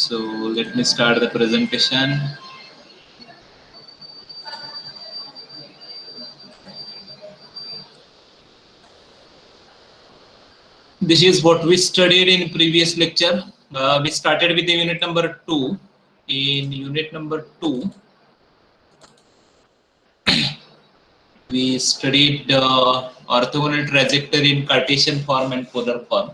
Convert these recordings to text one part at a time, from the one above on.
So let me start the presentation. This is what we studied in previous lecture. We started with the unit number 2. In unit number 2, we studied orthogonal trajectory in Cartesian form and polar form.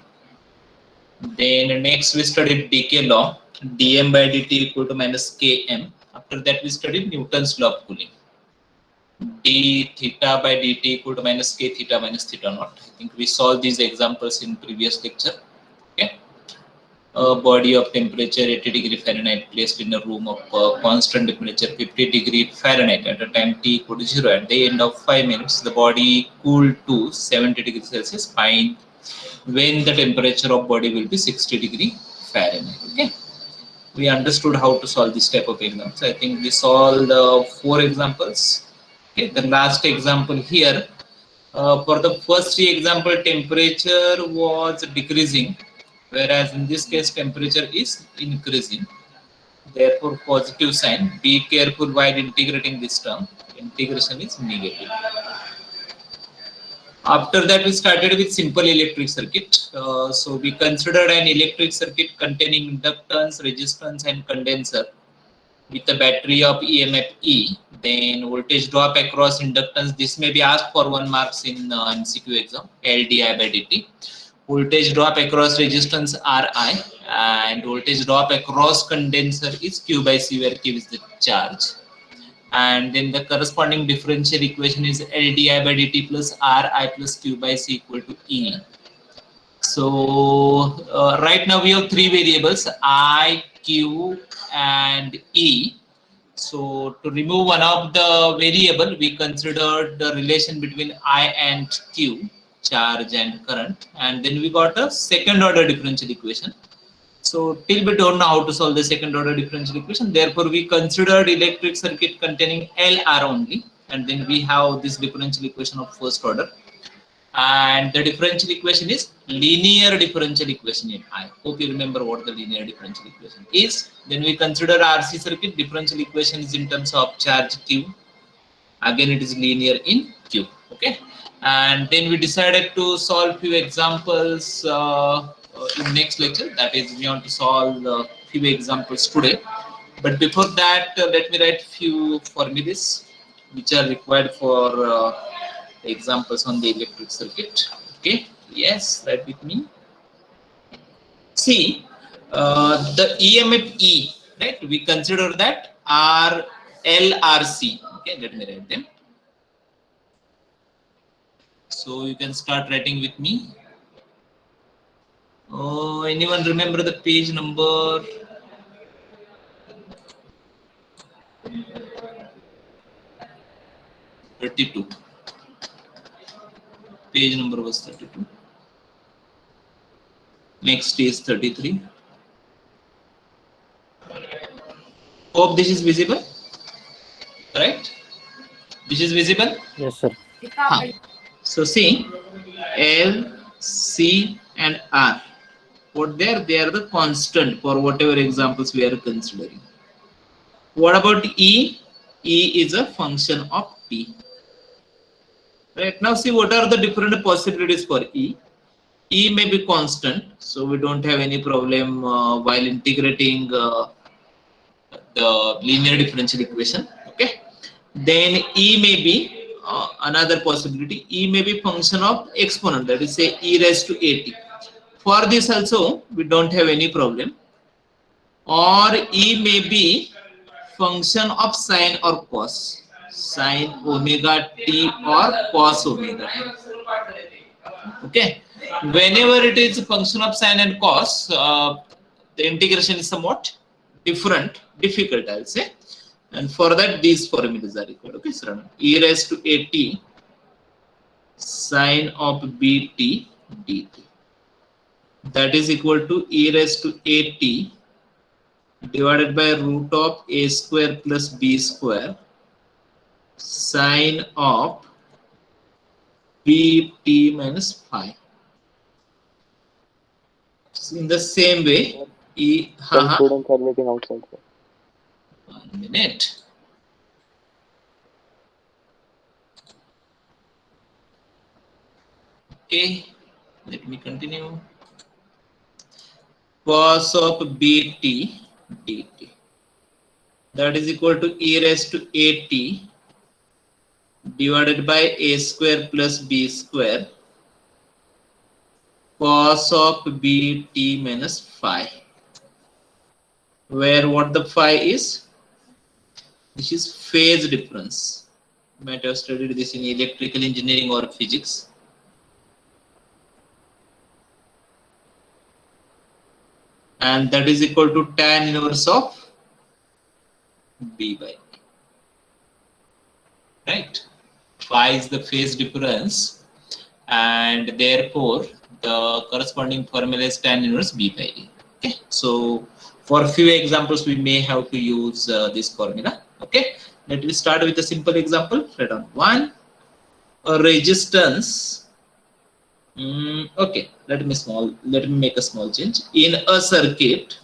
Then next we studied decay law, dm by dt equal to minus km. After that we studied Newton's law of cooling. D theta by dt equal to minus k theta minus theta naught. I think we solved these examples in previous lecture. Okay. A body of temperature 80 degree Fahrenheit placed in a room of constant temperature 50 degree Fahrenheit at a time t equal to 0. At the end of 5 minutes, the body cooled to 70 degrees Celsius. Find when the temperature of body will be 60 degree Fahrenheit. Okay. We understood how to solve this type of examples. I think we solved 4 examples. Okay. The last example here, for the first 3 example, temperature was decreasing, whereas in this case temperature is increasing. Therefore, positive sign. Be careful while integrating this term. Integration is negative. After that, we started with simple electric circuit. So we considered an electric circuit containing inductance, resistance, and condenser with a battery of EMF E. Then voltage drop across inductance. This may be asked for 1 marks in MCQ exam. L di by dt. Voltage drop across resistance Ri, and voltage drop across condenser is Q by C, where Q is the charge. And then the corresponding differential equation is L di by dt plus Ri plus Q by C equal to E. So right now we have 3 variables, I, Q, and E. So to remove one of the variable, we considered the relation between I and Q, charge and current, and then we got a second order differential equation. So till we don't know how to solve the second order differential equation, therefore we considered electric circuit containing LR only, and then we have this differential equation of first order. And the differential equation is linear differential equation in I. Hope you remember what the linear differential equation is. Then we consider RC circuit. Differential equation is in terms of charge Q. Again, it is linear in Q. Okay. And then we decided to solve few examples in next lecture. That is, we want to solve few examples today. But before that, let me write few formulas which are required for examples on the electric circuit. Okay, yes, write with me. See, the EMF E, right? We consider that R LRC. Okay, let me write them. So you can start writing with me. Oh, anyone remember the page number? (32). Page number was 32. Next is 33. Hope this is visible, right? This is visible? Yes, sir. So see, L, C, and R. What they are the constant for whatever examples we are considering. What about E? E is a function of T. Right now, see what are the different possibilities for E. E may be constant, so we don't have any problem while integrating the linear differential equation. Okay. Then E may be another possibility. E may be function of exponent, that is say e raised to at. For this also we don't have any problem. Or E may be function of sine or cos, sine omega t or cos omega t. Okay. Whenever it is a function of sine and cos, the integration is somewhat difficult, I'll say. And for that, these formulas are required. Okay, so e raised to at sine of bt dt. That is equal to e raised to at divided by root of a square plus b square sine of bt minus phi. In the same way, E, Some students are waiting outside, sir. 1 minute. Okay, let me continue. Cos of bt dt, that is equal to e raised to at divided by a square plus b square cos of bt minus phi, where what the phi is? This is phase difference. You might have studied this in electrical engineering or physics. And that is equal to tan inverse of b by b. Right? Phi is the phase difference, and therefore the corresponding formula is tan inverse b by a. Okay, so for few examples we may have to use this formula. Okay, let me start with a simple example. Let on one, a resistance. Okay, let me make a small change in a circuit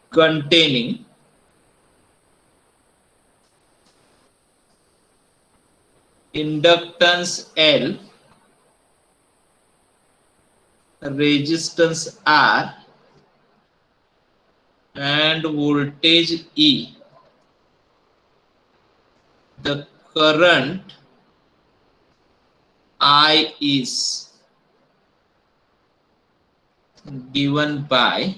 containing inductance L, resistance R, and voltage E. The current I is given by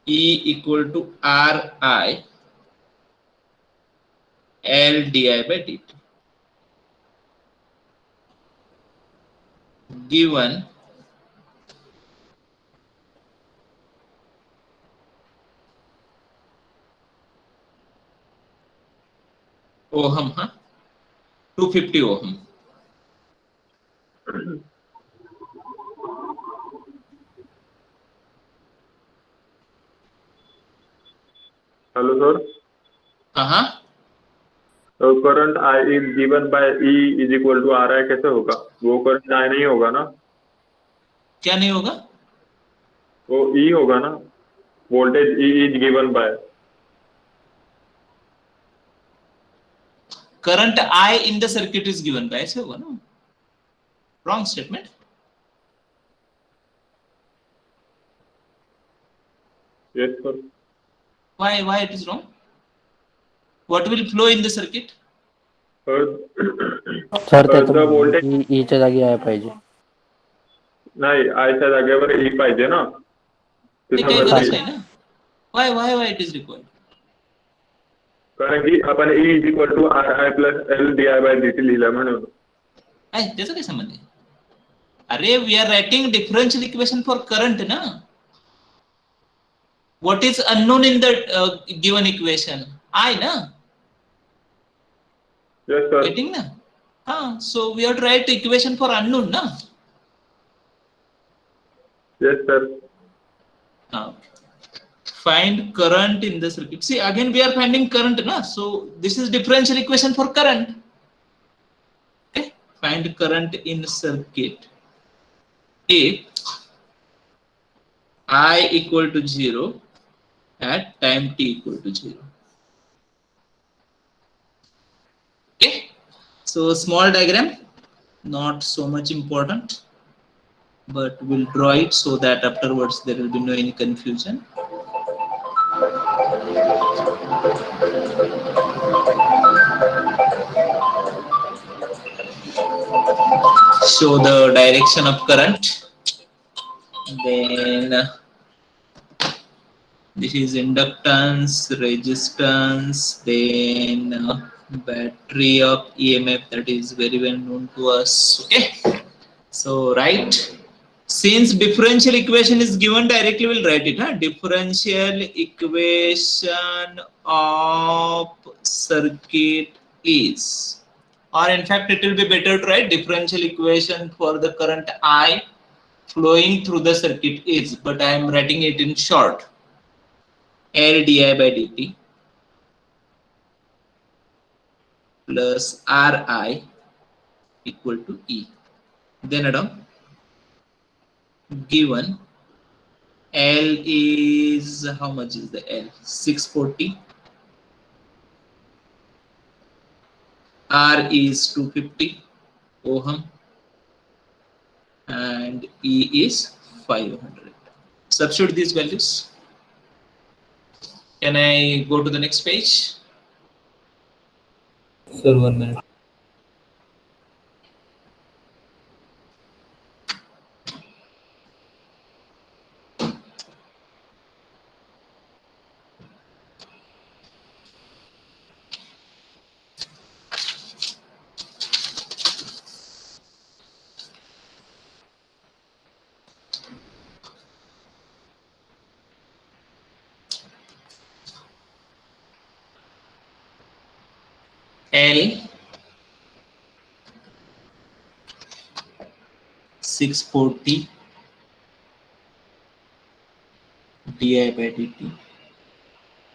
E equal to Ri L di by dt, given ohm, 250 ohm. Hello sir, तो current I is given by E is equal to RI कैसे होगा? वो current I नहीं होगा ना, क्या नहीं होगा? वो E होगा ना, voltage E is given bye Current I in the circuit is given by, ऐसे होगा ना? Wrong statement. Yes sir. Why it is wrong? What will flow in the circuit? Sir ते the voltage ई च्या जागी आहे पाहिजे. नाही, I च्या जागेवर E पाहिजे ना, ते काही गरज नाही ना. Why it is required? कारण की आपण E is equal to RI plus L di by dt लिहिलं म्हणून. त्याचा काय संबंध आहे? अरे we are writing differential equation for current ना. What is unknown in the given equation? I na. Yes sir. Getting na? So we have to write equation for unknown na. Yes sir. Find current in the circuit. See, again we are finding current na. So this is differential equation for current. Okay. Find current in circuit if I equal to 0 at time t equal to 0. Okay, so small diagram, not so much important, but we'll draw it so that afterwards there will be no any confusion. Show the direction of current, then this is inductance, resistance, then battery of EMF, that is very well known to us. Okay, so right, since differential equation is given directly, we'll write it. Differential equation of circuit is, or in fact it will be better to write differential equation for the current I flowing through the circuit is, but I am writing it in short. L di by dt plus Ri equal to E. Then Adam, given L is, how much is the L? 640. R is 250 ohm and E is 500. Substitute these values. Can I go to the next page? Sir, 1 minute. L 640 di by dt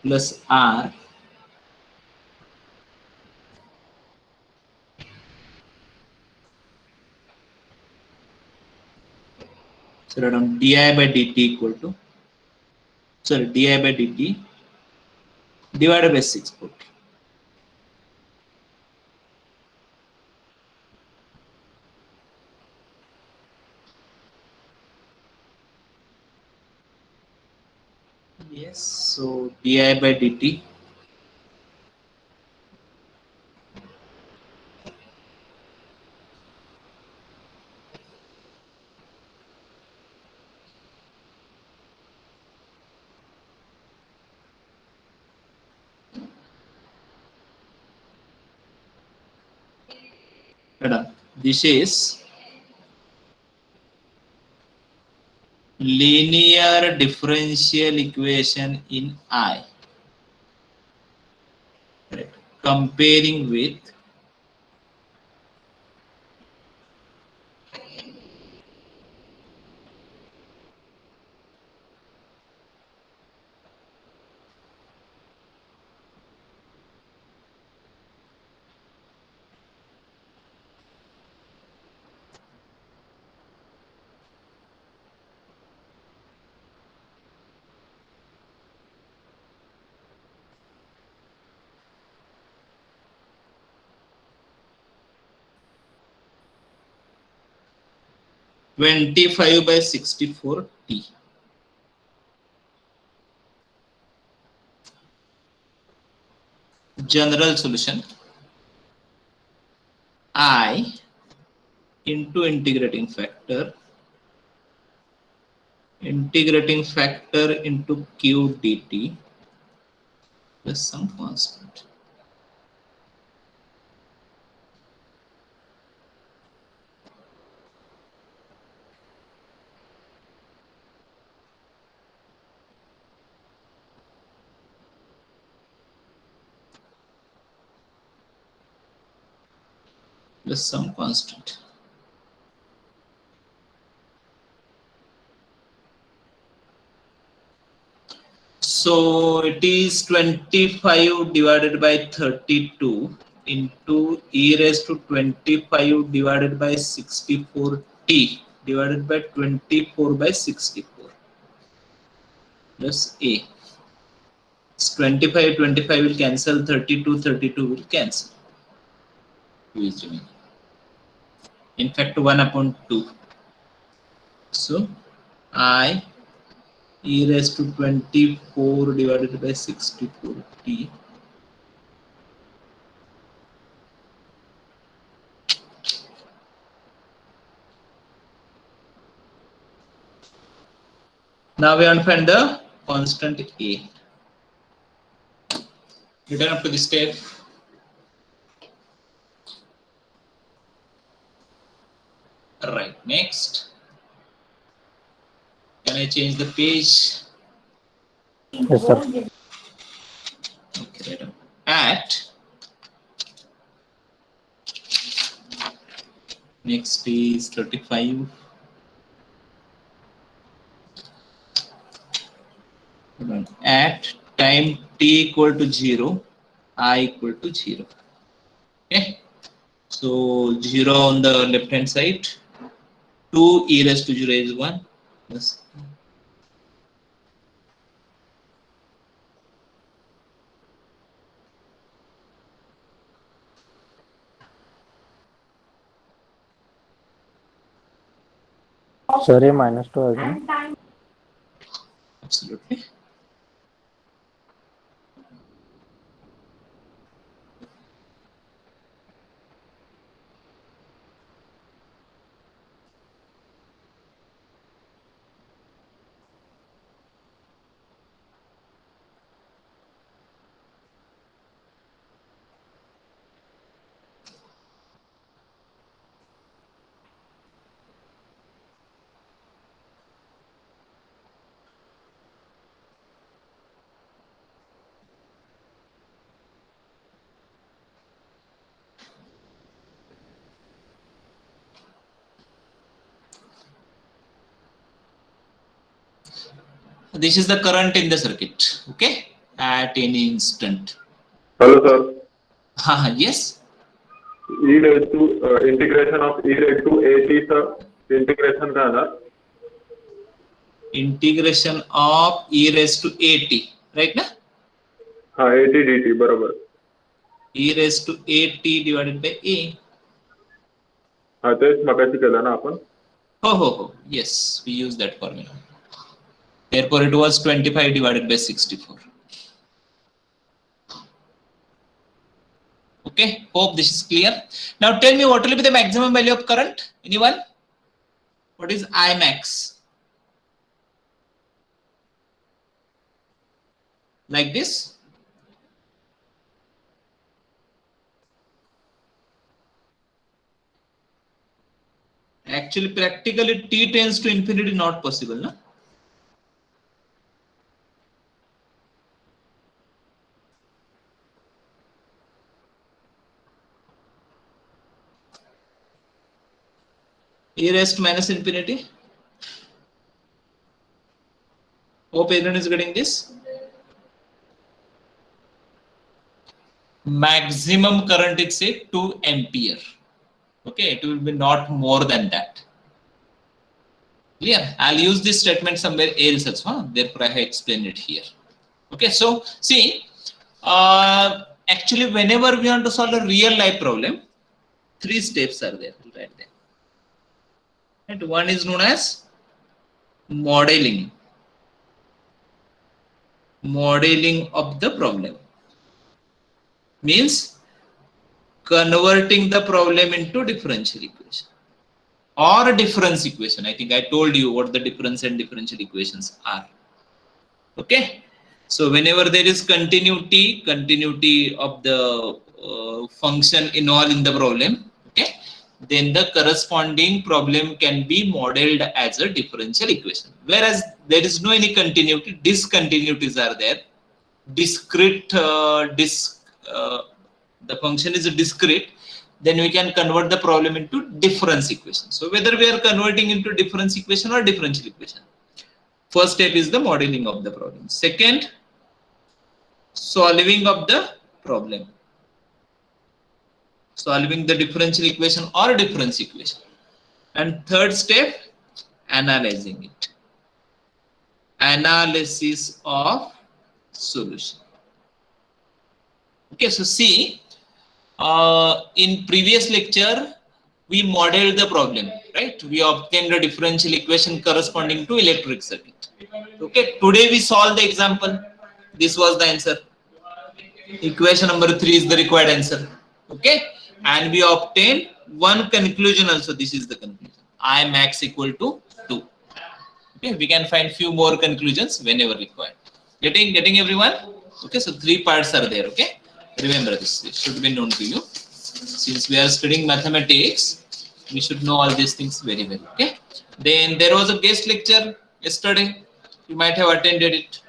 plus R so write down di by dt equal to di by dt divided by 640. Yes, so di by dt this is linear differential equation in I, right? Comparing with (25 by 64 T). General solution I into integrating factor into Q dt plus some constant. Plus some constant. So it is 25 divided by 32 into e raised to 25 divided by 64t divided by 24 by 64 plus a. It's 25 will cancel, 32 will cancel. In fact, 1/2. So I e raised to 24 divided by 64t now we want to find the constant a. Return up to the step. Right, next. Can I change the page? Yes, sir. Okay, right. At next is 35. At time t equal to 0, I equal to 0. Okay. So 0 on the left hand side, 2 e raised to 0 is 1, Yes. Sir, ये -2 अजून. Absolutely. This is the current in the circuit, okay, at any instant. Hello, sir. Yes. E raised to integration of e raised to at चा integration राहणार. Integration of e raised to at, right ना? हाँ, at dt बरोबर. E raised to at divided by a. हाँ, तेच मगाशी केलं ना आपण. Oh, yes, we use that formula. Therefore, it was 25 divided by 64. Okay, hope this is clear. Now tell me what will be the maximum value of current? Anyone? What is I max? Like this? Actually, practically t tends to infinity, not possible, no? E raised to minus infinity. Hope everyone is getting this. Maximum current is say 2 ampere. Okay, it will be not more than that. Clear? I'll use this statement somewhere else also. Therefore, I have explained it here. Okay, so see, actually, whenever we want to solve a real life problem, 3 steps are there. Right there. And one is known as modeling. Modeling of the problem means converting the problem into differential equation or difference equation. I think I told you what the difference and differential equations are. Okay, so whenever there is continuity of the function involved in the problem, okay, then the corresponding problem can be modeled as a differential equation. Whereas there is no any continuity, discontinuities are there. Discrete, the function is discrete, then we can convert the problem into difference equation. So whether we are converting into difference equation or differential equation, first step is the modeling of the problem. Second, solving of the problem. Solving the differential equation or difference equation. And third step, analyzing it. Analysis of solution. Okay, so see, in previous lecture, we modeled the problem, right? We obtained a differential equation corresponding to electric circuit. Okay, today we solve the example. This was the answer. Equation number 3 is the required answer. Okay, and we obtain one conclusion also. This is the conclusion. I max equal to 2. Okay, we can find few more conclusions whenever required. Getting everyone? Okay, so 3 parts are there. Okay, remember this. It should be known to you. Since we are studying mathematics, we should know all these things very well. Okay. Then there was a guest lecture yesterday. You might have attended it.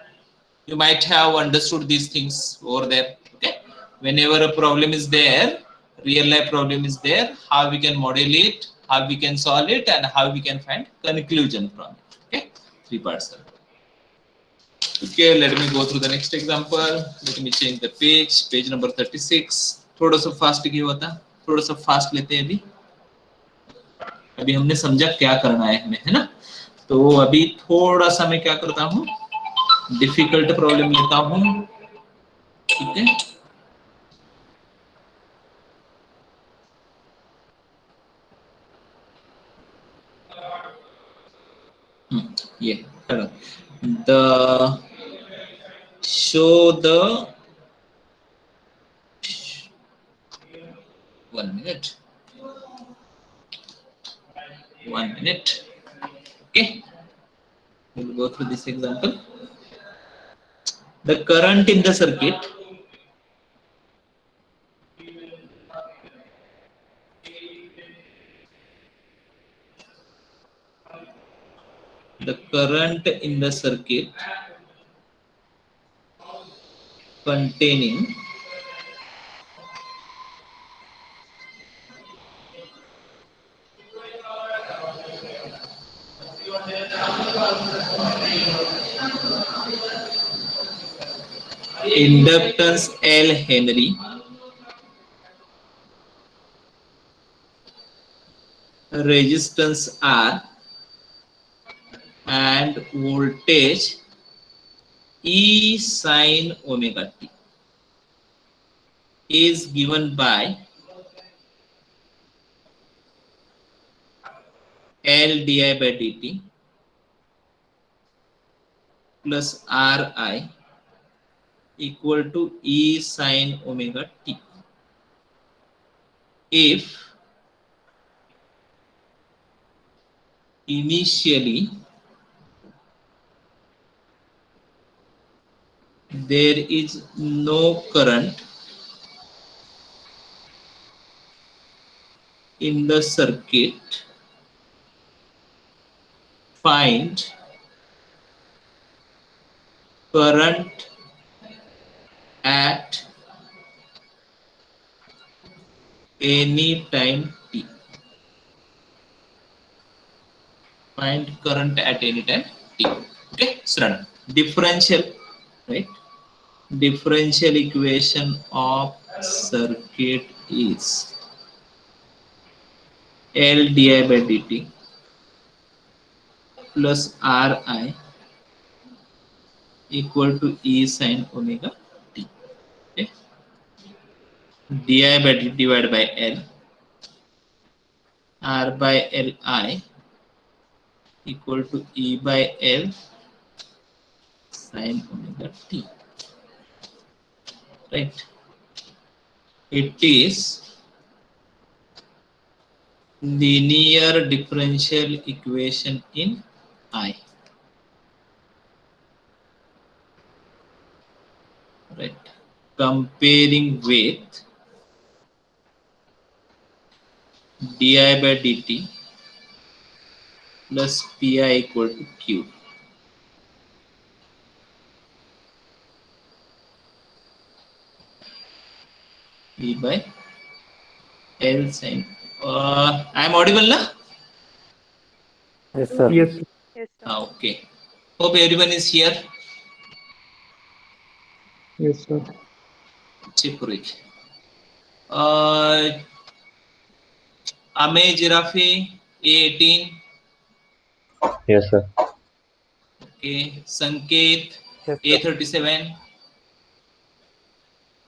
You might have understood these things over there. Okay. Whenever a problem is there, real life problem is there, how we can model it, how we can solve it, and how we can find conclusion from it. Okay. 3 parts. Okay, let me go through the next example. Let me change the page. Page number 36. थोड़ा सा fast क्यों होता, थोड़ा सा fast लेते हैं अभी हमने समझा क्या करना है हमें, है ना. तो अभी थोड़ा सा मैं क्या करता हूँ, डिफिकल्ट प्रॉब्लम लेता हूँ, ठीक है। ये the show the 1 minute, 1 minute, okay. We'll go through this example. The current in the circuit containing inductance L Henry, resistance R, and voltage E sin omega t is given by L di by dt plus Ri equal to E sin omega t if initially there is no current in the circuit. Find current at any time t. Find current at any time t. Okay, so run differential, right? Differential equation of circuit is L di by dt plus Ri equal to E sin omega t. Okay? Di by dt divided by L, R by Li equal to E by L sin omega t. Right? It is linear differential equation in I. Right? Comparing with di by dt plus pi equal to q. E by L sin. I am audible, na? Yes, sir. Yes. Yes, sir. Okay. Hope everyone is here. Yes, sir. Chipurik. Ame Giraffe A18. Yes, sir. Okay. Sanket Yes, sir. A37.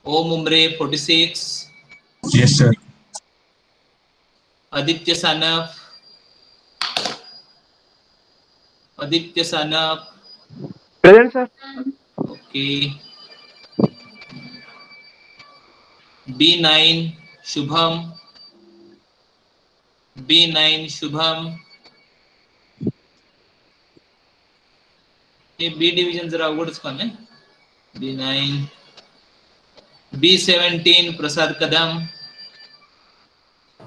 Om Umre 46. Yes, sir. Aditya Sanaf. Aditya Sanaf. Present, sir. Okay. B9 Shubham. B9 Shubham. ये B division जरा अवघडच पण आहे. B9 B17 प्रसाद कदम.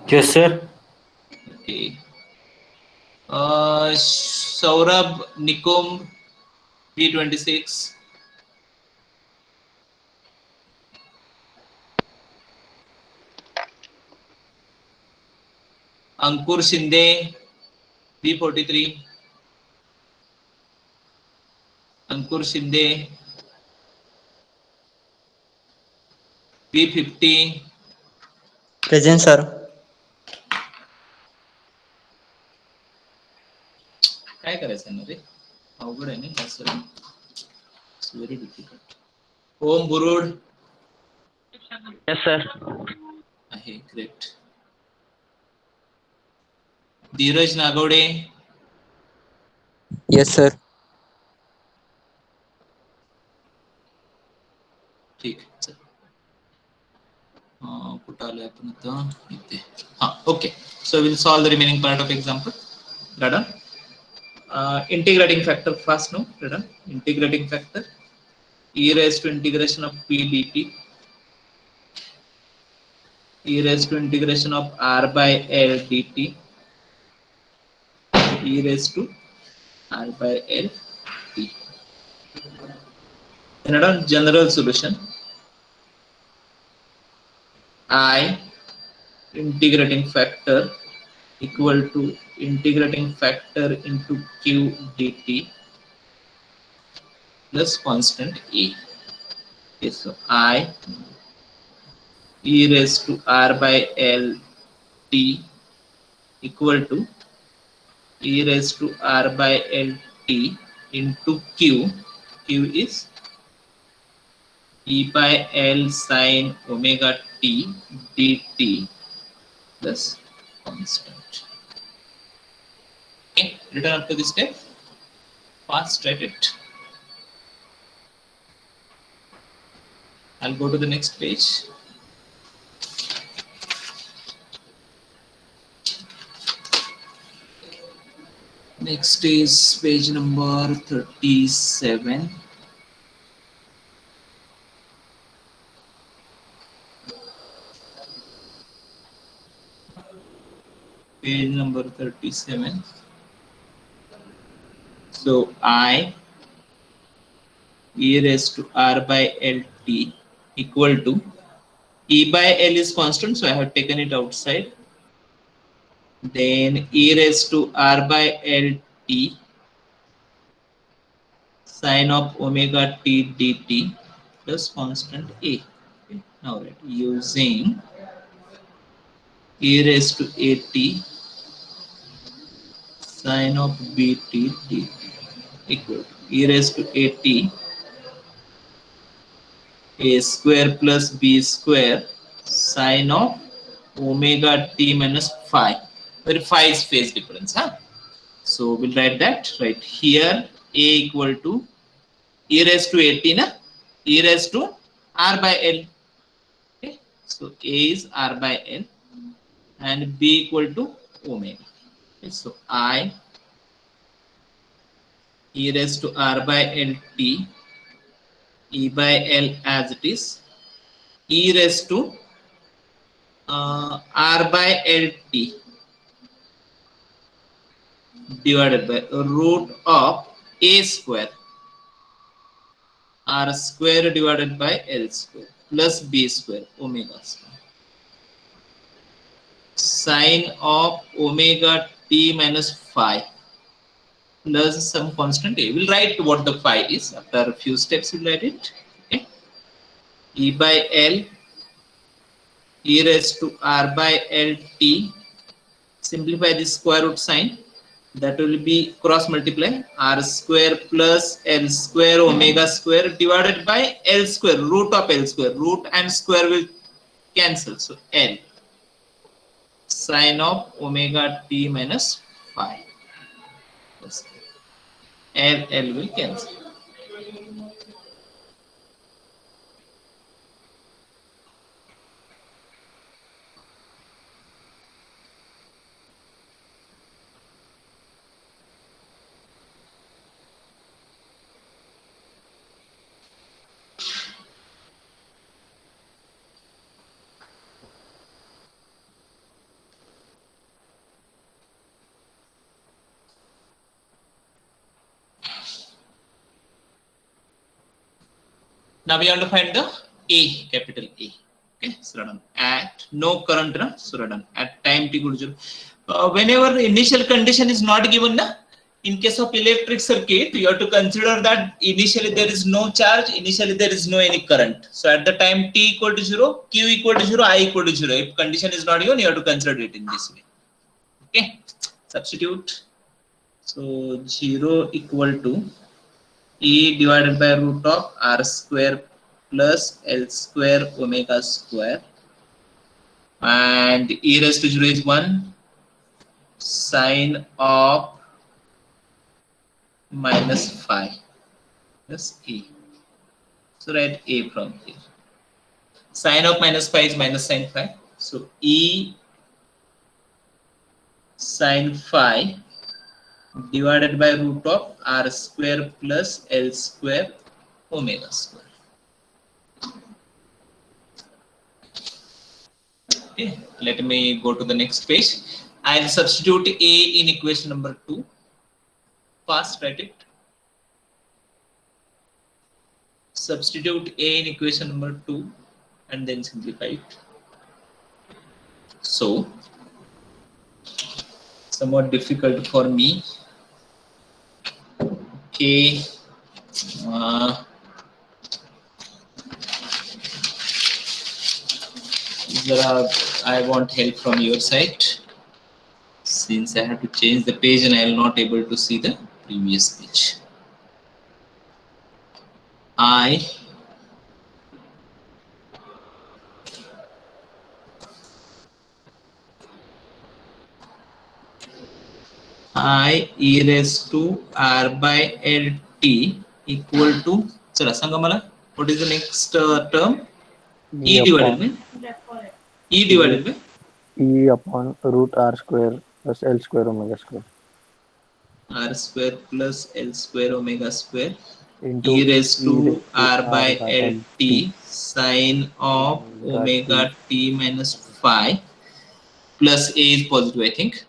Yes, sir. Okay. Saurabh Nikum B26. Ankur Shinde B43. Ankur Shinde B50. Present, sir. काय करायचं ना रे, अवघड आहे ना it's very difficult. Om Burud Yes, sir. आहे, great. Dheeraj Nagwade, Yes, sir. ठीक आहे, चल. कुठं आलोय आपण आता, इथे. हा, okay. So will solve the remaining part of example. Radha. Integrating factor first, no? Radha. Integrating factor e raised to integration of p dt, e raised to integration of r by l dt, e raised to r by l t. Radha, general solution I integrating factor equal to integrating factor into q dt plus constant a. Okay, so I e raised to r by l t equal to e raised to r by l t into q. Q is e by l sin omega t dt plus constant. Okay, return up to this step. Fast write it. I'll go to the next page. Next is page number 37. Page number 37. So I e raised to r by l t equal to e by l is constant, so I have taken it outside. Then e raised to r by l t sin of omega t dt plus constant a. Okay. Now using e raised to at sin of bt dt equal to e raised to at a square plus b square sin of omega t minus phi, where phi is phase difference. So we'll write that right here. A equal to e raised to 18, e raised to r by l. Okay, so a is r by l and b equal to omega. Okay, so I e raised to r by l t, e by l as it is, e raised to r by l t divided by root of a square r square divided by l square plus b square omega square sin of omega t minus phi plus some constant a. We'll write what the phi is. After a few steps we'll write it. Okay. E by l e raised to r by l t, simplify the square root sign, that will be cross multiply r square plus l square omega square divided by l square, root of l square, root and square will cancel, so l sin of omega t minus phi, l will cancel. Now we have to find the A, capital A. Okay, so done. At no current, so done. At time t equal to 0. Whenever the initial condition is not given, in case of electric circuit, you have to consider that initially there is no charge, initially there is no any current. So at the time t equal to 0, q equal to 0, I equal to 0. If condition is not given, you have to consider it in this way. Okay, substitute. So 0 equal to E divided by root of R square plus L square omega square, and E raised to 0 is 1 sine of minus phi plus A. So write A from here. Sine of minus phi is minus sine phi. So E sine phi divided by root of R square plus L square omega square. Okay, let me go to the next page. I'll substitute A in equation number 2. Fast, write it. Substitute A in equation number 2 and then simplify it. So, somewhat difficult for me. Okay. I want help from your side, since I have to change the page and I will not able to see the previous page. I e raised to r by l t equal to, चला सांगा मला, what is the next term? E divided by E upon root R square plus L square omega square R square plus L square omega square into e raised to r by l t sine of omega t minus phi plus A is positive, I think.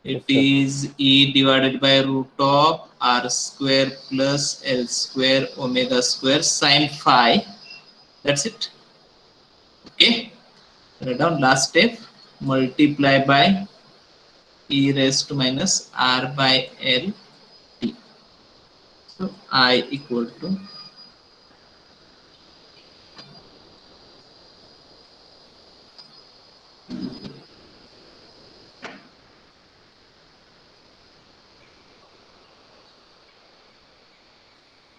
It is E divided by root of R square plus L square omega square sine phi. That's it. Okay. Write down last step. Multiply by E raised to minus R by L t. So I equal to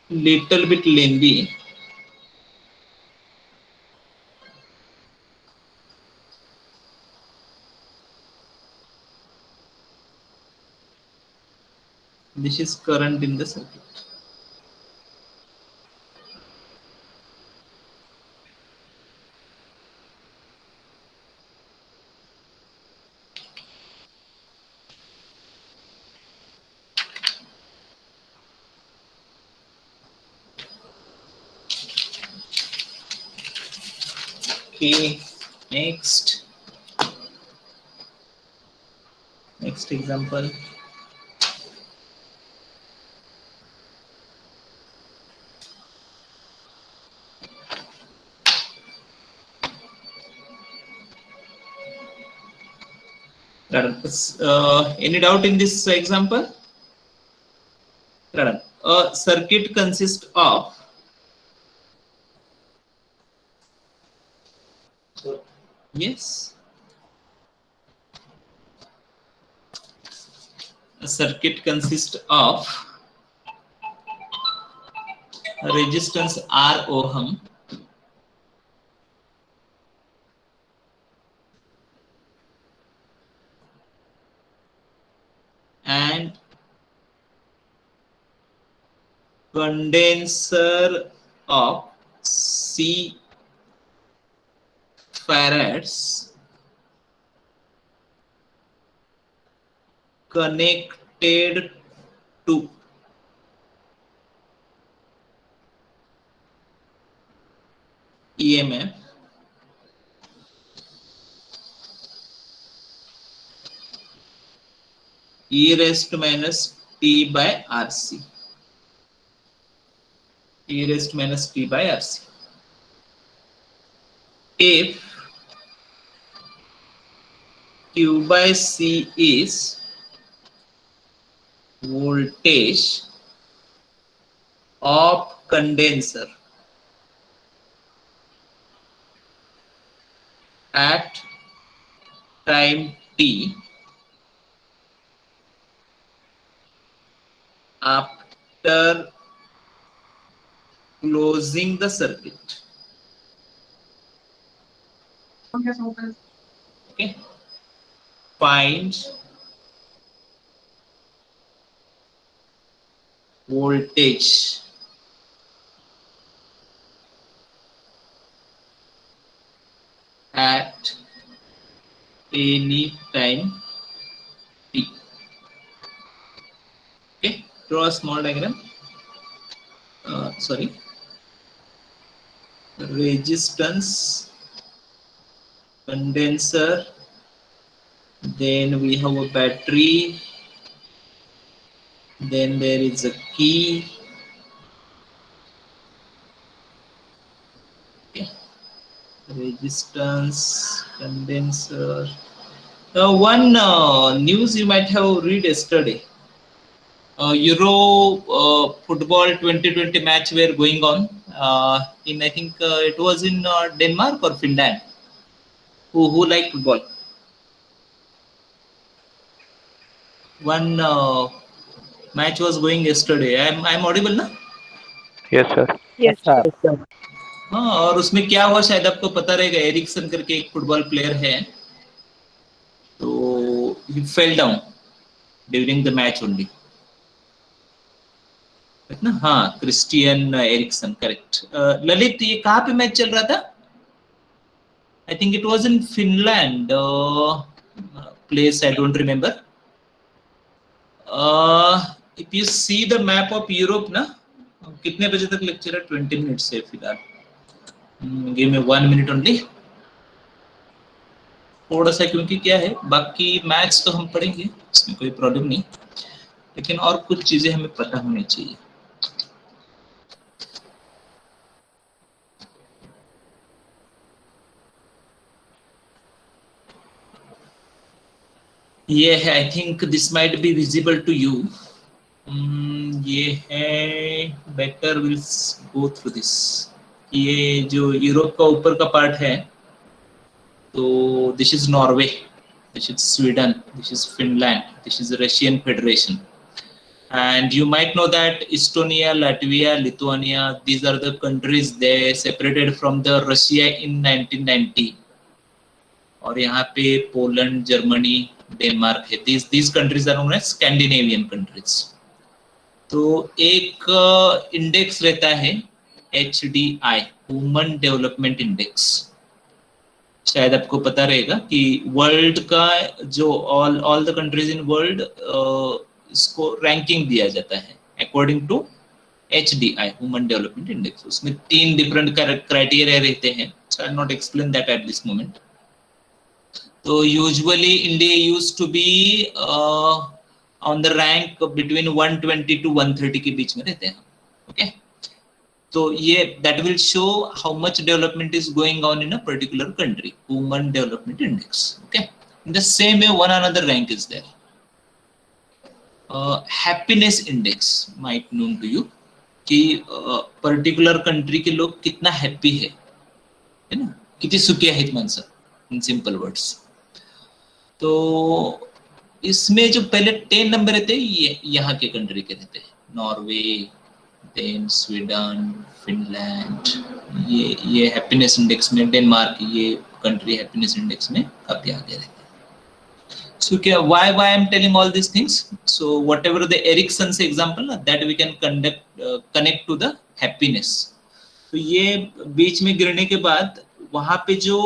little bit lengthy. This is current in the circuit. Okay, next example. Any doubt in this example? A circuit consists of yes. A circuit consists of a resistance R ohm and condenser of C farads connected to EMF e raised to minus t by RC. E raised to minus t by RC. If Q by C is voltage of condenser at time t, after closing the circuit. Okay, find voltage at any time t. Okay, draw a small diagram. Sorry, resistance, condenser, then we have a battery, then there is a key. Okay, resistance, condenser. One news you might have read yesterday. Euro football 2020 match were going on in, I think it was in Denmark or Finland. Who like football? One match was going yesterday. I'm audible ना? Yes, sir. Yes, sir. हाँ, और उसमें क्या हुआ शायद आपको पता रहेगा. एरिक्सन करके एक फुटबॉल प्लेयर है, तो he fell down during the match only. ना? हाँ, क्रिस्टियन एरिक्सन, करेक्ट. ललित, ये कहाँ पे मैच चल रहा था? I think it was in Finland. Place I don't remember. If you see the map of Europe ना, कितने बजे तक लेक्चर है? 20 मिनट से फिलहाल. Give me 1 minute only. थोड़ा सा, क्योंकि क्या है, बाकी मैथ्स तो हम पढ़ेंगे, इसमें कोई प्रॉब्लम नहीं, लेकिन और कुछ चीजें हमें पता होनी चाहिए. ये है, I think this might be visible to you. ये है, better will go through this. ये जो यूरोप का ऊपर का पार्ट है, तो this is Norway, this is Sweden, this is Finland, this is Russian Federation. And you might know that Estonia, Latvia, Lithuania, these are the countries they separated from the Russia in 1990. और यहाँ पे Poland, Germany, Denmark है. these countries are known as Scandinavian countries. तो एक index रहता है HDI, human development index. शायद आपको पता रहेगा कि वर्ल्ड का जो all the countries in world, इसको रैंकिंग दिया जाता है according to HDI, human development index. उसमें 3 डिफरेंट क्राइटेरिया रहते हैं. So I will not explain that at this moment. तो usually India used to be on the rank between 120 to 130 के बीच में रहते हैं. ओके, तो ये that will show how much development is going on in a particular country, human development index. Okay, in the same way one another rank is there. Happiness index might known to you, कि particular country के लोग कितना happy है ना, किती सुखी आहेत माणसं, इन सिंपल वर्ड्स. तो इसमें जो पहले 10 नंबर रहते हैं, ये यहाँ के कंट्री के रहते हैं. नॉर्वे, देन स्वीडन, फिनलैंड, ये हैप्पीनेस इंडेक्स में. डेनमार्क, ये कंट्री हैप्पीनेस इंडेक्स में काफी आगे रहते हैं. So why I'm telling all these things? So whatever the Erickson's example, that we can connect to the happiness. तो ये बीच में गिरने के बाद वहां पे जो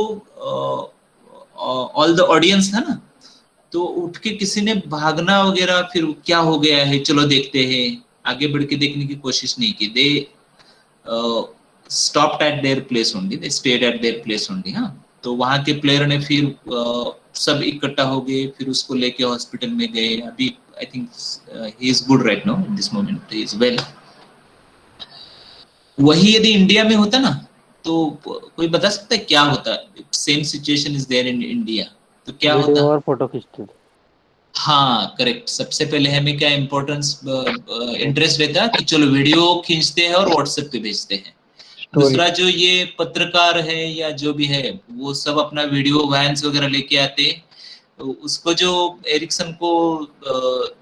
all the audience था ना, तो उठ के किसी ने भागना वगैरह, फिर क्या हो गया है, चलो देखते हैं, आगे बढ़ के देखने की कोशिश नहीं की. They stopped at their place only, they stayed at their place only. हाँ, तो वहां के प्लेयर ने फिर सब इकट्ठा हो गए, फिर उसको लेके हॉस्पिटल में गए. अभी I think he is good right now, in this moment he is well. वही यदि इंडिया में होता ना, तो कोई बता सकता है क्या होता? Same situation is there in India, तो क्या होता? और फोटो खींचते. हाँ, करेक्ट. सबसे पहले हमें क्या इम्पोर्टेंस इंटरेस्ट रहता है कि चलो वीडियो खींचते हैं और व्हाट्सएप पे भेजते हैं. दूसरा जो ये पत्रकार है या जो भी है, वो सब अपना वीडियो वैन्स वगैरह लेके आते, तो उसको जो एरिक्सन को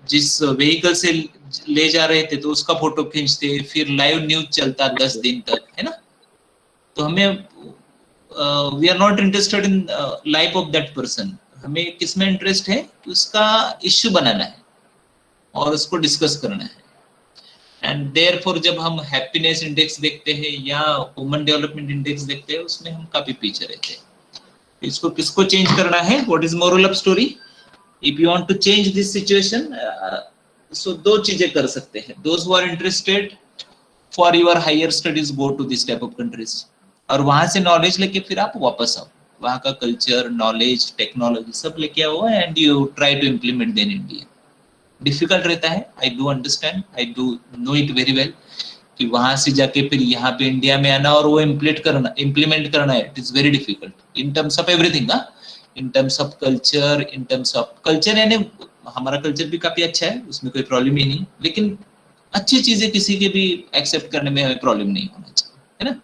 जिस व्हीकल से ले जा रहे थे तो उसका फोटो खींचते, फिर लाइव न्यूज चलता 10 दिन तक, है ना। तो हमें we are not interested in life of that person, हमें किसमें इंटरेस्ट है कि उसका इश्यू बनाना है और उसको डिस्कस करना है। एंड देयरफॉर जब हम हैप्पीनेस इंडेक्स देखते हैं या ह्यूमन डेवलपमेंट इंडेक्स देखते हैं, उसमें हम काफी पीछे रहते हैं। इसको किसको चेंज करना है? What is moral of story? If you want to change this situation, so दो चीजें कर सकते हैं। Those who are interested for your higher studies go to this type of countries, और वहां से नॉलेज लेके फिर आप वापस आओ, वहां का कल्चर, नॉलेज, टेक्नोलॉजी सब लेके आओ and you try to implement then India. Difficult रहता है, I do understand, I do know it very well, कि वहां से जाके फिर यहाँ पे इंडिया में आना और वो इम्प्लीमेंट करना है, it is very difficult in terms of everything, in terms of culture, in terms of culture, यानी हमारा कल्चर भी काफी अच्छा है, उसमें कोई प्रॉब्लम ही नहीं, लेकिन अच्छी चीजें किसी के भी एक्सेप्ट करने में हमें प्रॉब्लम नहीं होना चाहिए, है ना।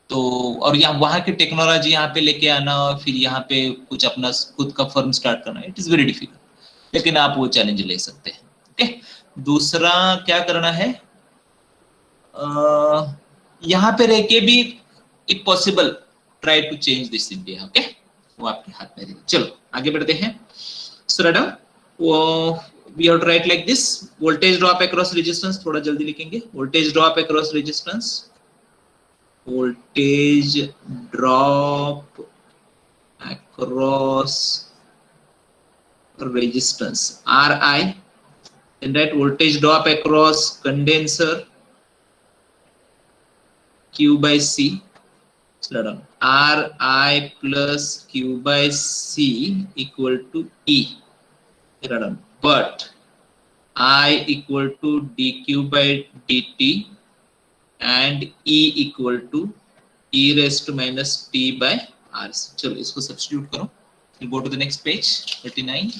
तो और यहाँ वहाँ की टेक्नोलॉजी यहाँ पे लेके आना और फिर यहाँ पे कुछ अपना खुद का फर्म स्टार्ट करना, इट इज वेरी डिफिकल्ट, लेकिन आप वो चैलेंज ले सकते हैं। ओके, दूसरा क्या करना है, यहाँ पे रह के भी if possible try to change this India. Okay, वो आपके हाथ में रहेगा। चलो आगे बढ़ते हैं। सो वो we have to write like this, voltage drop across resistance, थोड़ा जल्दी लिखेंगे, voltage drop across resistance, voltage drop across resistance Ri, and that voltage drop across condenser Q by C, slow down, Ri plus Q by C equal to E, slow down, but I equal to dq by dt and E equal to e raised to minus t by RC। चलो इसको substitute करो, we'll go to the next page 39।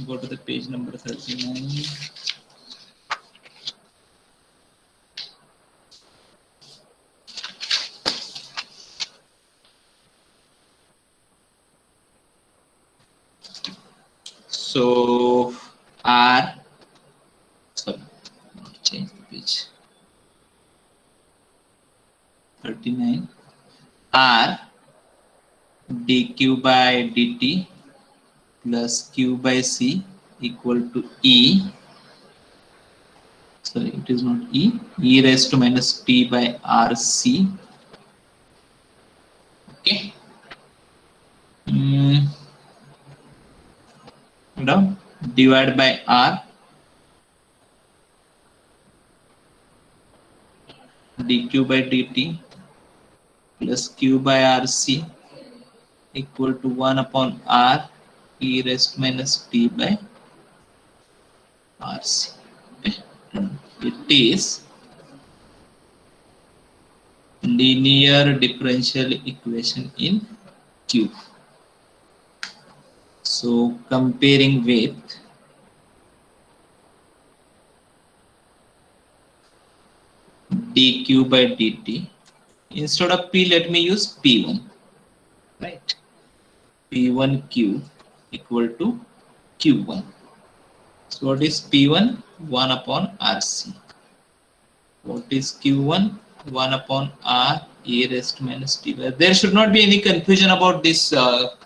Go to the page number 39। So R, sorry, not change the page, 39, R dq by dt plus q by c equal to E, sorry it is not E, e raised to minus t by RC, okay, down, divide by R dq by dt plus q by RC equal to 1 upon R e raised to minus t by RC, okay. It is linear differential equation in Q. So comparing with dq by dt, instead of p let me use p1, right? p1q equal to q1. So what is p1? 1 upon rc. What is q1? 1 upon r e raised to minus t by. There should not be any confusion about this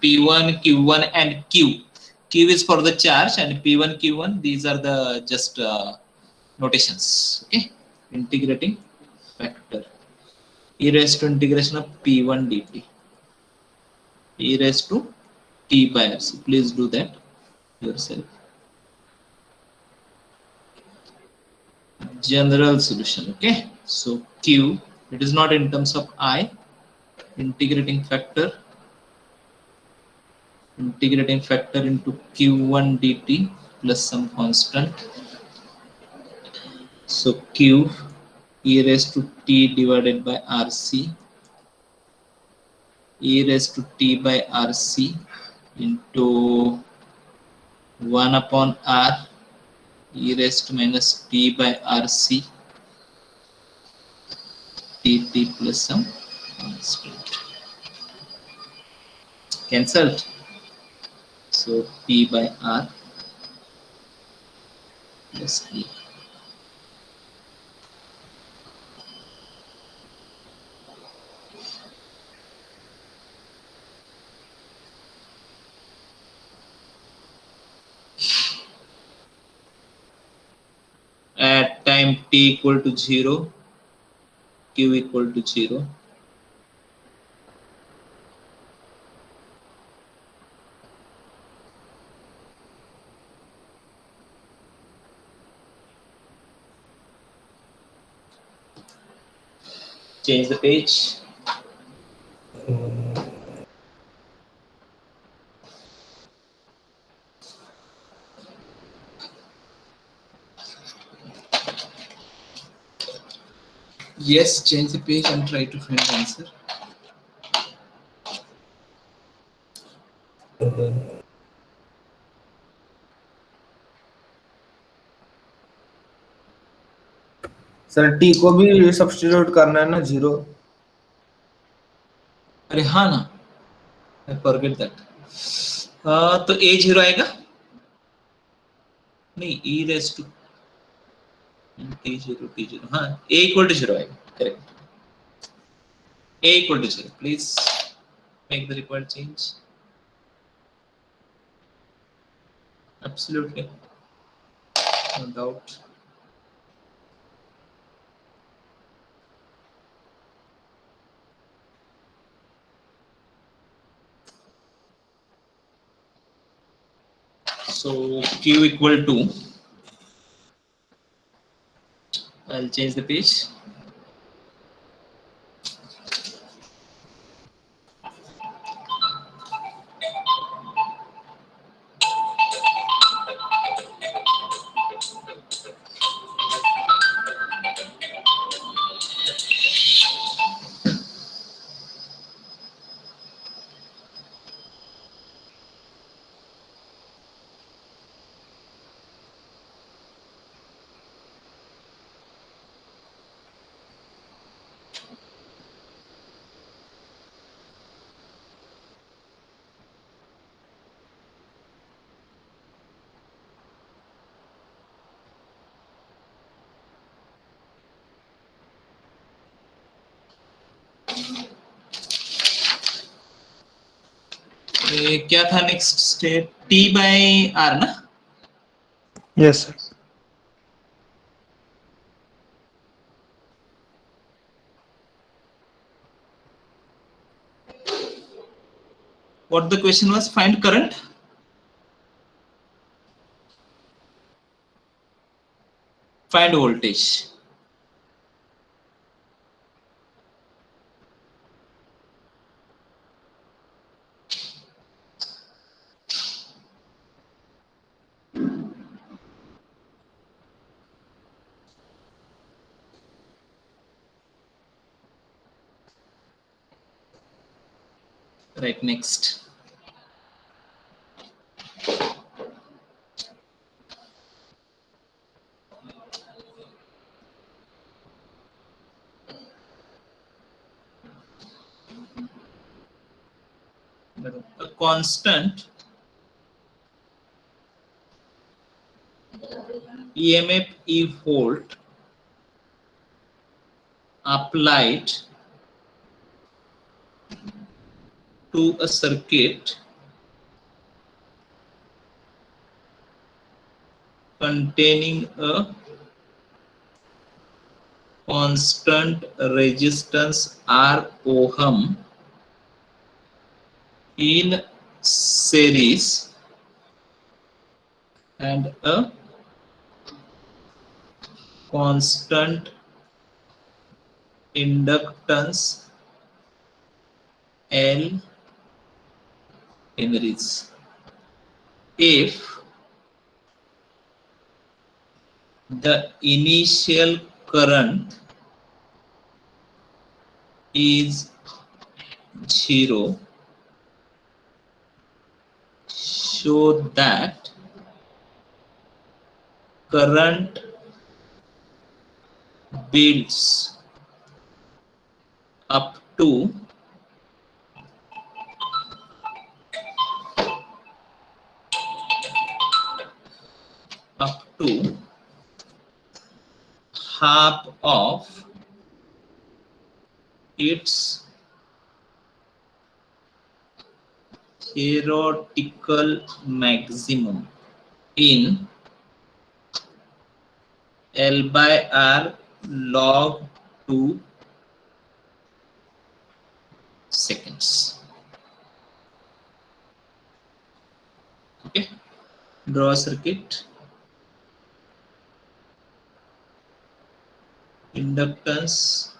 p1, q1 and q. Q is for the charge and p1, q1, these are the just notations. Okay, integrating factor e raised to integration of p1 dt e raised to t by rc. Please do that yourself. General solution. Okay, so q, it is not in terms of I, integrating factor into q1 dt plus some constant. So q e raised to t divided by rc e raised to t by rc into 1 upon r e raised to minus t by rc dt plus some constant cancelled. So P by R plus E. At time t equal to 0, q equal to 0. Change the page. Yes, change the page and try to find the answer. Sir T को भी substitute करना है ना 0. अरे हाँ ना, I forget that. तो a 0 आएगा नहीं, e रेस टू t0 हाँ, a equal to 0 आएगा, correct. a equal to 0. Please make the required change. Absolutely, no doubt. So q equal to, I'll change the page. क्या था next step? t by r ना? Yes, sir. What the question was? Find current. Find voltage. Right, next. A constant EMF E volt applied to a circuit containing a constant resistance R ohm in series and a constant inductance L Henrys. If the initial current is 0, show that current builds up to half of its theoretical maximum in L by R log 2 seconds. Okay, draw a circuit. Inductance,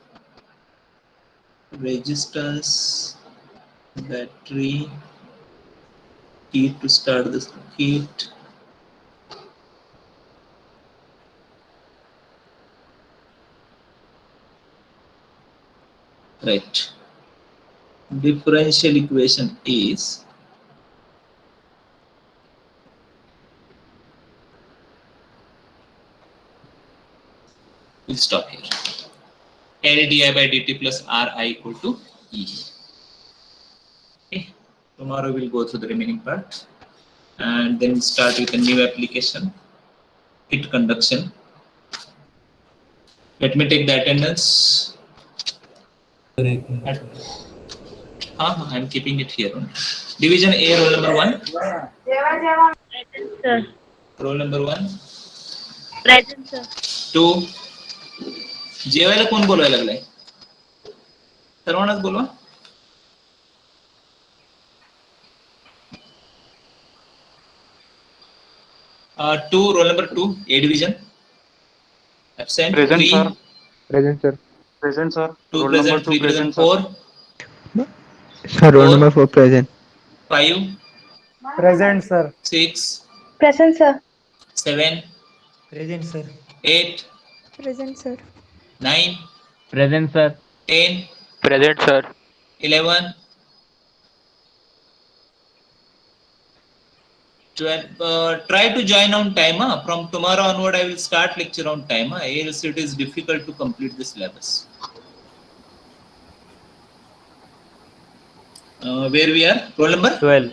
resistance, battery, T to start the circuit. Right. Differential equation is we'll stop here. L di by dt plus Ri equal to E. Okay. Tomorrow we'll go through the remaining part and then start with a new application, heat conduction. Let me take the attendance. I'm keeping it here only. Division A, roll number 1. Present, sir. Roll number 1. Present, sir. 2. जेवायला कोण बोलवायला लागलाय? सर्वांनाच बोलवा. 2, roll number 2, A division. Absent. Present, 3. sir. Present, sir. Present, sir. 2 Roll present, number 3 2 present, present, 4. Sir, roll Four. number 4 present. 5. Present, sir. 6. Present, sir. 7. Present, sir. 8. Present, sir. 9. Present, sir. 10. Present, sir. 11. 12. Try to join on time. From tomorrow onward, I will start lecture on time. Else it is difficult to complete the syllabus. Where we are? Roll number? 12.